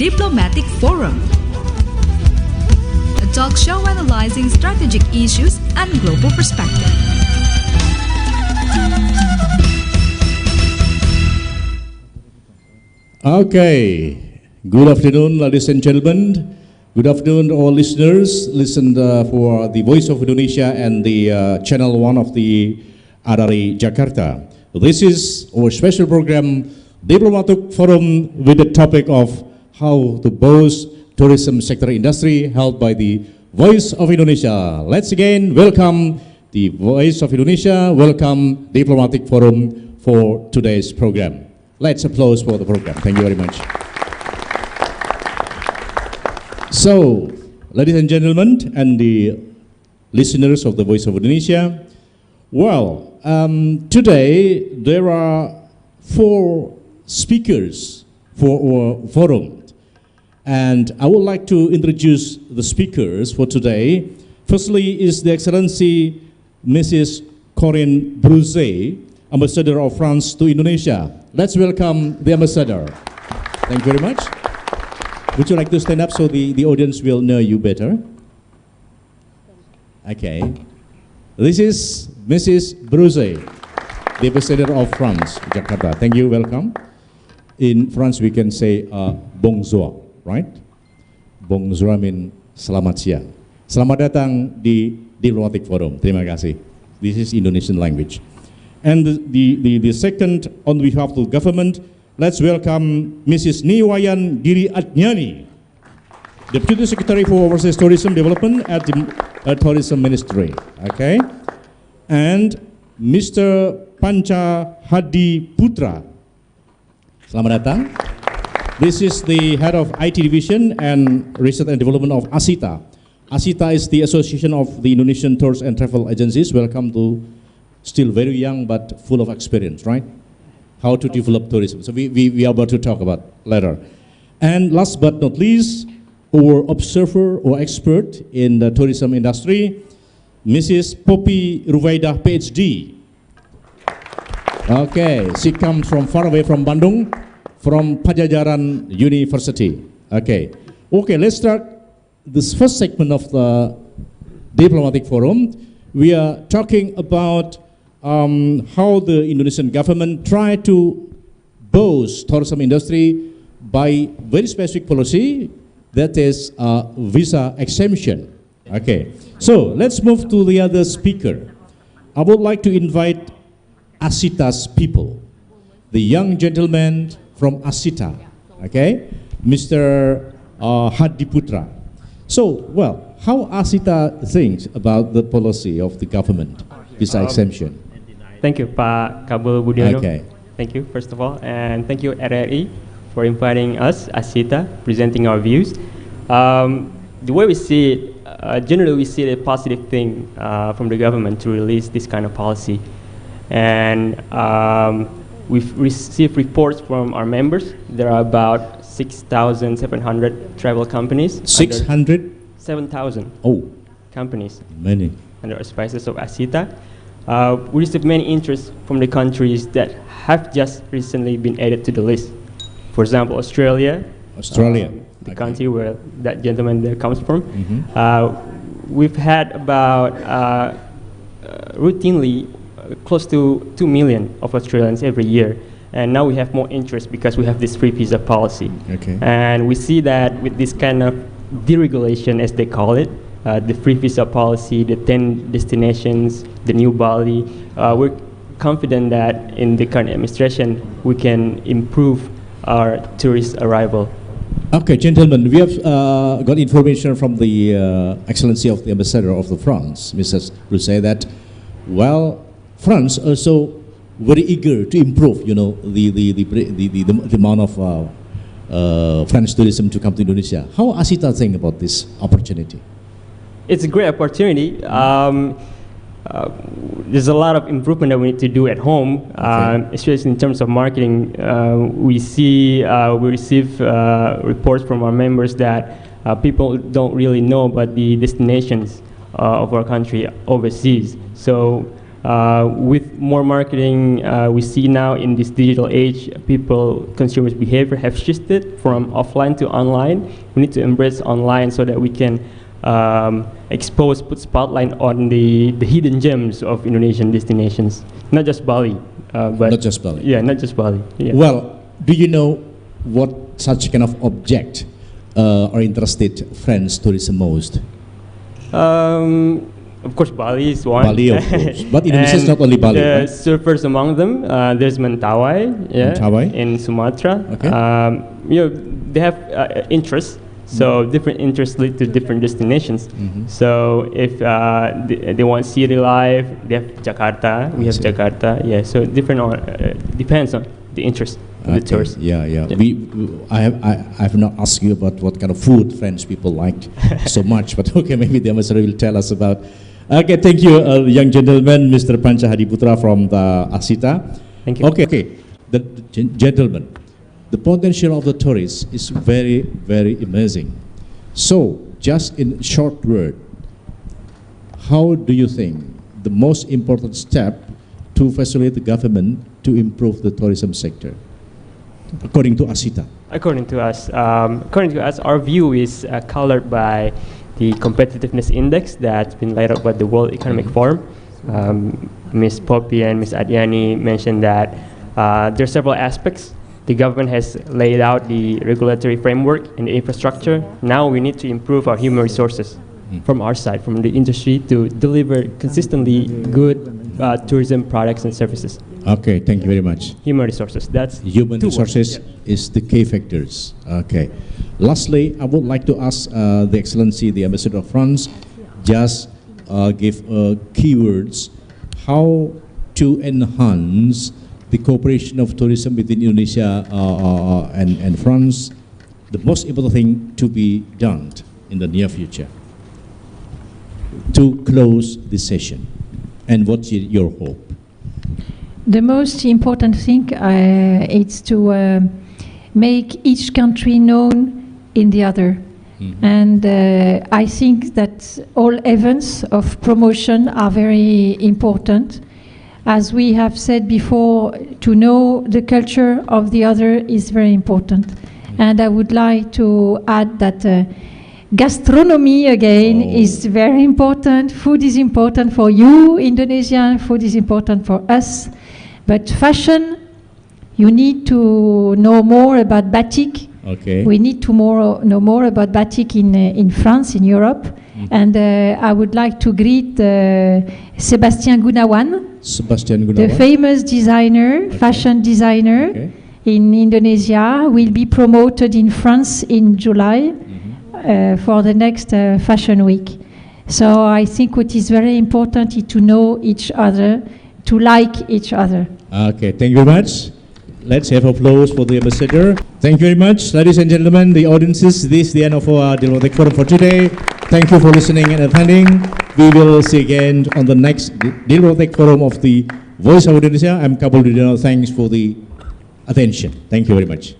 Diplomatic Forum, a talk show analyzing strategic issues and global perspective. Okay, good afternoon, ladies and gentlemen. Good afternoon to all listeners. Listen for the Voice of Indonesia and the Channel 1 of the RRI Jakarta. This is our special program, Diplomatic Forum, with the topic of how to boost tourism sector industry, held by the Voice of Indonesia. Let's again welcome the Voice of Indonesia, welcome Diplomatic Forum for today's program. Let's applause for the program. Thank you very much. So, ladies and gentlemen, and the listeners of the Voice of Indonesia, well, today there are 4 speakers for our forum, and I would like to introduce the speakers for today. Firstly is the Excellency Mrs. Corinne Breuze, Ambassador of France to Indonesia. Let's welcome the Ambassador. Thank you very much. Would you like to stand up so the audience will know you better? Okay. This is Mrs. Breuze, the Ambassador of France, Jakarta. Thank you, welcome. In France we can say bonjour, right? Bonjour means selamat siang. Selamat datang di Diplomatic Forum. Terima kasih. This is Indonesian language. And the second, on behalf of the government, let's welcome Mrs. Niwayan Giri Adnyani, Deputy Secretary for Overseas Tourism Development at the Tourism Ministry. Okay, and Mr. Panca Hadi Putra. Selamat datang. This is the head of IT Division and Research and Development of ASITA. ASITA is the Association of the Indonesian Tours and Travel Agencies. Welcome to. Still very young but full of experience, right? How to develop tourism. So we are about to talk about later. And last but not least, our observer or expert in the tourism industry, Mrs. Poppy Ruwaidah, PhD. Okay, she comes from far away from Bandung, from Pajajaran University. Okay, let's start this first segment of the Diplomatic Forum. We are talking about how the Indonesian government try to boost tourism industry by very specific policy, that is visa exemption. Okay, so let's move to the other speaker. I would like to invite ASITA's people, the young gentleman from ASITA, okay, Mr. Hadi Putra. So, well, how ASITA thinks about the policy of the government, visa exemption? Thank you, Pak Kabul Budiono. Okay. Thank you, first of all, and thank you, RRI, for inviting us, ASITA, presenting our views. The way we see it, generally we see it a positive thing from the government to release this kind of policy. And we've received reports from our members. There are about 6,700 travel companies. 600? 7,000 companies. Many. Under auspices of ASITA. We received many interests from the countries that have just recently been added to the list. For example, Australia. The country where that gentleman there comes from. We've had about routinely close to 2 million of Australians every year. And now we have more interest because we have this free visa policy. Okay. And we see that with this kind of deregulation, as they call it, the free visa policy, the 10 destinations, the new Bali, we're confident that in the current administration we can improve our tourist arrival. Okay, gentlemen, we have got information from the Excellency of the Ambassador of the France, Mrs. Breuze, that, well, France also very eager to improve, you know, the amount of French tourism to come to Indonesia. How ASITA think about this opportunity? It's a great opportunity. There's a lot of improvement that we need to do at home, especially in terms of marketing. We receive reports from our members that people don't really know about the destinations of our country overseas. So With more marketing, we see now in this digital age, consumers' behavior have shifted from offline to online. We need to embrace online so that we can put spotlight on the hidden gems of Indonesian destinations, not just Bali. But not just Bali. Yeah, not just Bali. Yeah. Well, do you know what such kind of object are interested French tourism most? Of course, Bali is one. Bali, of course. But Indonesia is not only Bali, The right? surfers among them, there's Mentawai, Mentawai. in Sumatra. Okay. They have interests. So different interests lead to different destinations. So if they want city life, they have Jakarta. We have Jakarta. Yeah. So different. Depends on the interest of the tourists. Yeah. I have not asked you about what kind of food French people like so much, but okay, maybe the ambassador will tell us about. Okay, thank you, young gentleman, Mr. Panca Hadi Putra from the ASITA. Thank you. Okay. The gentleman. The potential of the tourists is very, very amazing. So, just in short word, how do you think the most important step to facilitate the government to improve the tourism sector, according to ASITA? According to us, our view is colored by the competitiveness index that's been laid out by the World Economic Forum. Ms. Poppy and Ms. Adiani mentioned that there are several aspects. The government has laid out the regulatory framework and the infrastructure. Now we need to improve our human resources from our side, from the industry, to deliver consistently good tourism products and services. Okay, thank you very much. Human resources, that's Human resources is the key factors. Okay. Lastly, I would like to ask the Excellency, the Ambassador of France, just give keywords how to enhance the cooperation of tourism between Indonesia and France, the most important thing to be done in the near future to close this session. And what's your hope? The most important thing is to make each country known in the other. And I think that all events of promotion are very important. As we have said before, to know the culture of the other is very important. And I would like to add that gastronomy, again, is very important. Food is important for you, Indonesian. Food is important for us. But fashion, you need to know more about batik. Okay. We need to know more about batik in France, in Europe. And I would like to greet Sebastian Gunawan, the famous designer, fashion designer in Indonesia, will be promoted in France in July for the next Fashion Week. So I think what is very important is to know each other, to like each other. Okay, thank you very much. Let's have applause for the ambassador. Thank you very much, ladies and gentlemen, the audiences. This is the end of our Diplomatic Forum for today. Thank you for listening and attending. We will see again on the next Diplomatic Forum of the Voice of Indonesia. I'm Kapol Dudino. Thanks for the attention. Thank you very much.